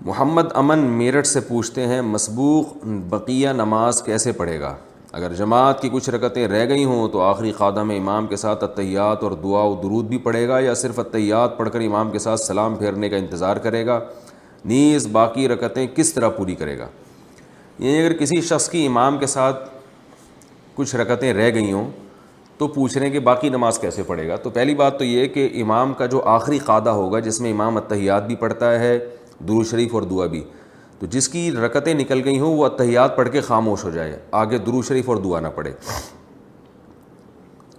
محمد امن میرٹھ سے پوچھتے ہیں مسبوق بقیہ نماز کیسے پڑھے گا؟ اگر جماعت کی کچھ رکعتیں رہ گئی ہوں تو آخری قعدہ میں امام کے ساتھ التحیات اور دعا و درود بھی پڑھے گا، یا صرف التحیات پڑھ کر امام کے ساتھ سلام پھیرنے کا انتظار کرے گا؟ نیز باقی رکعتیں کس طرح پوری کرے گا؟ یعنی اگر کسی شخص کی امام کے ساتھ کچھ رکعتیں رہ گئی ہوں تو پوچھ رہے ہیں کہ باقی نماز کیسے پڑھے گا؟ تو پہلی بات تو یہ کہ امام کا جو آخری قعدہ ہوگا جس میں امام التحیات بھی پڑھتا ہے، درود شریف اور دعا بھی، تو جس کی رکعتیں نکل گئی ہوں وہ التحیات پڑھ کے خاموش ہو جائے، آگے درود شریف اور دعا نہ پڑھے۔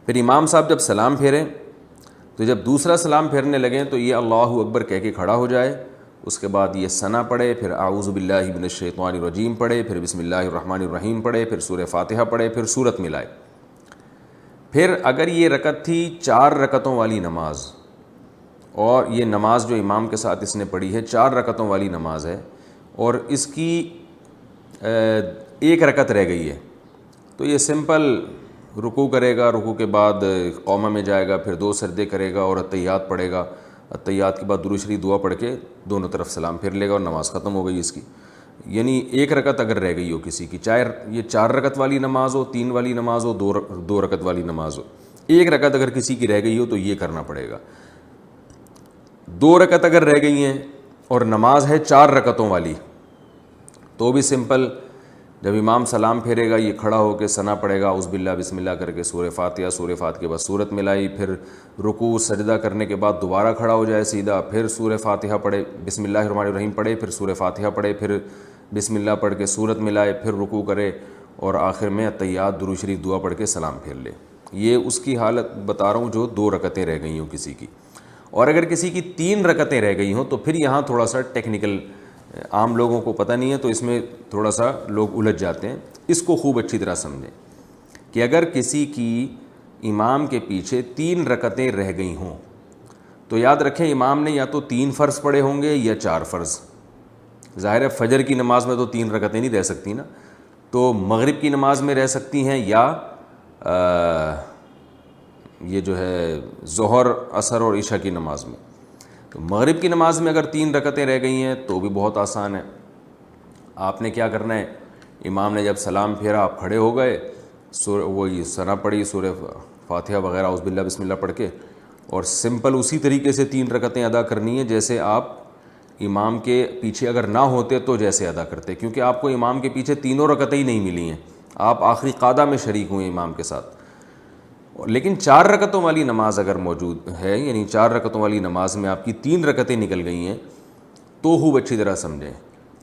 پھر امام صاحب جب سلام پھیریں تو جب دوسرا سلام پھیرنے لگیں تو یہ اللہ اکبر کہہ کے کھڑا ہو جائے، اس کے بعد یہ ثنا پڑھے، پھر اعوذ باللہ من الشیطان الرجیم پڑھے، پھر بسم اللہ الرحمن الرحیم پڑھے، پھر سورہ فاتحہ پڑھے، پھر سورت ملائے۔ پھر اگر یہ رکعت تھی 4 رکعتوں والی نماز، اور یہ نماز جو امام کے ساتھ اس نے پڑھی ہے 4 رکعتوں والی نماز ہے، اور اس کی 1 رکعت رہ گئی ہے، تو یہ سمپل رکوع کرے گا، رکوع کے بعد قومہ میں جائے گا، پھر 2 سجدے کرے گا اور التحیات پڑھے گا، التحیات کے بعد درود شریف دعا پڑھ کے دونوں طرف سلام پھیر لے گا اور نماز ختم ہو گئی اس کی۔ یعنی 1 رکعت اگر رہ گئی ہو کسی کی، چاہے یہ 4 رکعت والی نماز ہو، 3 والی نماز ہو، 2 رکعت والی نماز ہو، 1 رکعت اگر کسی کی رہ گئی ہو تو یہ کرنا پڑے گا۔ 2 رکعت اگر رہ گئی ہیں اور نماز ہے 4 رکعتوں والی تو بھی سمپل، جب امام سلام پھیرے گا یہ کھڑا ہو کے ثنا پڑھے گا، اعوذ باللہ بسم اللہ کر کے سورہ فاتحہ، سورہ فاتحہ کے بعد سورت ملائی، پھر رکوع سجدہ کرنے کے بعد دوبارہ کھڑا ہو جائے سیدھا، پھر سورہ فاتحہ پڑھے، بسم اللہ الرحمن الرحیم پڑھے، پھر سورہ فاتحہ پڑھے، پھر بسم اللہ پڑھ کے سورت ملائے، پھر رکوع کرے، اور آخر میں التحیات درود شریف دعا پڑھ کے سلام پھیر لے۔ یہ اس کی حالت بتا رہا ہوں جو 2 رکعتیں رہ گئی ہوں کسی کی۔ اور اگر کسی کی 3 رکعتیں رہ گئی ہوں تو پھر یہاں تھوڑا سا ٹیکنیکل، عام لوگوں کو پتہ نہیں ہے تو اس میں تھوڑا سا لوگ الجھ جاتے ہیں، اس کو خوب اچھی طرح سمجھیں کہ اگر کسی کی امام کے پیچھے 3 رکعتیں رہ گئی ہوں تو یاد رکھیں امام نے یا تو 3 فرض پڑھے ہوں گے یا 4 فرض۔ ظاہر ہے فجر کی نماز میں تو 3 رکعتیں نہیں رہ سکتی نا، تو مغرب کی نماز میں رہ سکتی ہیں، یا یہ جو ہے ظہر عصر اور عشاء کی نماز میں۔ تو مغرب کی نماز میں اگر 3 رکعتیں رہ گئی ہیں تو بھی بہت آسان ہے، آپ نے کیا کرنا ہے، امام نے جب سلام پھیرا آپ کھڑے ہو گئے، وہی ثنا پڑھی، سورہ فاتحہ وغیرہ اعوذ باللہ بسم اللہ پڑھ کے، اور سمپل اسی طریقے سے 3 رکعتیں ادا کرنی ہے جیسے آپ امام کے پیچھے اگر نہ ہوتے تو جیسے ادا کرتے، کیونکہ آپ کو امام کے پیچھے 3 رکعتیں ہی نہیں ملی ہیں، آپ آخری قعدہ میں شریک ہوئے امام کے ساتھ۔ لیکن 4 رکعتوں والی نماز اگر موجود ہے، یعنی 4 رکعتوں والی نماز میں آپ کی 3 رکعتیں نکل گئی ہیں تو خوب اچھی طرح سمجھیں،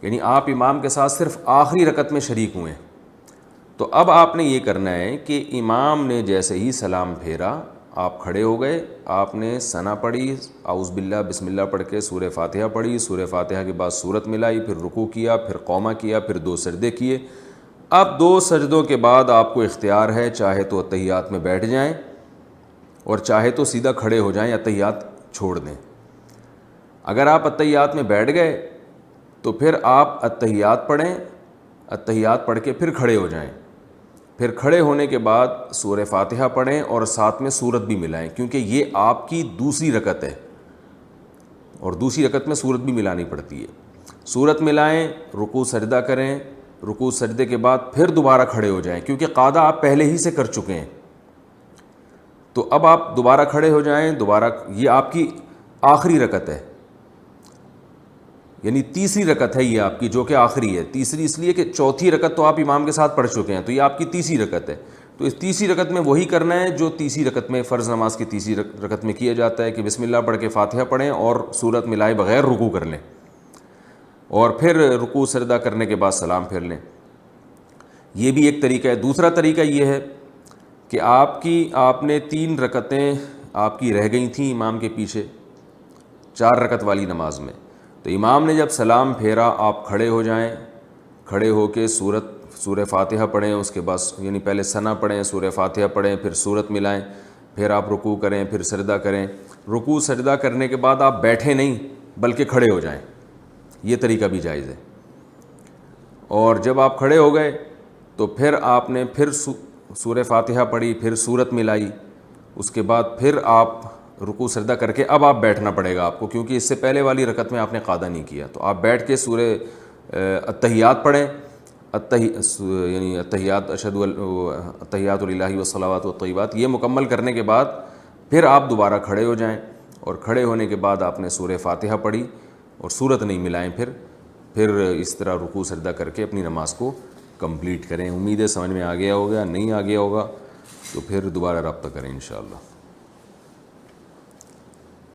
یعنی آپ امام کے ساتھ صرف آخری رکعت میں شریک ہوئے، تو اب آپ نے یہ کرنا ہے کہ امام نے جیسے ہی سلام پھیرا آپ کھڑے ہو گئے، آپ نے ثنا پڑھی، اعوذ باللہ بسم اللہ پڑھ کے سورہ فاتحہ پڑھی، سورہ فاتحہ کے بعد سورت ملائی، پھر رکوع کیا، پھر قومہ کیا، پھر 2 سجدے کیے۔ اب 2 سجدوں کے بعد آپ کو اختیار ہے، چاہے تو التحیات میں بیٹھ جائیں اور چاہے تو سیدھا کھڑے ہو جائیں، التحیات چھوڑ دیں۔ اگر آپ التحیات میں بیٹھ گئے تو پھر آپ التحیات پڑھیں، التحیات پڑھ کے پھر کھڑے ہو جائیں، پھر کھڑے ہونے کے بعد سورہ فاتحہ پڑھیں اور ساتھ میں سورت بھی ملائیں، کیونکہ یہ آپ کی دوسری رکعت ہے اور دوسری رکعت میں سورت بھی ملانی پڑتی ہے۔ سورت ملائیں، رکوع سجدہ کریں، رکوع سجدے کے بعد پھر دوبارہ کھڑے ہو جائیں، کیونکہ قعدہ آپ پہلے ہی سے کر چکے ہیں، تو اب آپ دوبارہ کھڑے ہو جائیں، دوبارہ یہ آپ کی آخری رکعت ہے، یعنی تیسری رکعت ہے یہ آپ کی، جو کہ آخری ہے۔ تیسری اس لیے کہ چوتھی رکعت تو آپ امام کے ساتھ پڑھ چکے ہیں، تو یہ آپ کی تیسری رکعت ہے، تو اس تیسری رکعت میں وہی کرنا ہے جو تیسری رکعت میں، فرض نماز کی تیسری رکعت میں کیا جاتا ہے، کہ بسم اللہ پڑھ کے فاتحہ پڑھیں اور سورت ملائے بغیر رکوع کر لیں، اور پھر رکوع سجدہ کرنے کے بعد سلام پھیر لیں۔ یہ بھی ایک طریقہ ہے۔ دوسرا طریقہ یہ ہے کہ آپ نے 3 رکعتیں آپ کی رہ گئی تھیں امام کے پیچھے 4 رکعت والی نماز میں، تو امام نے جب سلام پھیرا آپ کھڑے ہو جائیں، کھڑے ہو کے سورہ فاتحہ پڑھیں، اس کے بعد یعنی پہلے ثنا پڑھیں، سورہ فاتحہ پڑھیں، پھر سورت ملائیں، پھر آپ رکوع کریں، پھر سجدہ کریں۔ رکوع سجدہ کرنے کے بعد آپ بیٹھے نہیں بلکہ کھڑے ہو جائیں، یہ طریقہ بھی جائز ہے۔ اور جب آپ کھڑے ہو گئے تو پھر آپ نے پھر سورہ فاتحہ پڑھی، پھر سورت ملائی، اس کے بعد پھر آپ رکوع سجدہ کر کے اب آپ بیٹھنا پڑے گا آپ کو، کیونکہ اس سے پہلے والی رکعت میں آپ نے قاعدہ نہیں کیا. تو آپ بیٹھ کے سورہ التحیات پڑھیں، یعنی التحیات التحیات للہ والصلوات والطیبات، یہ مکمل کرنے کے بعد پھر آپ دوبارہ کھڑے ہو جائیں، اور کھڑے ہونے کے بعد آپ نے سورہ فاتحہ پڑھی اور سورت نہیں ملائیں، پھر اس طرح رکوع سجدہ کر کے اپنی نماز کو کمپلیٹ کریں. امید ہے سمجھ میں آ گیا ہوگا، نہیں آ گیا ہوگا تو پھر دوبارہ رابطہ کریں انشاءاللہ.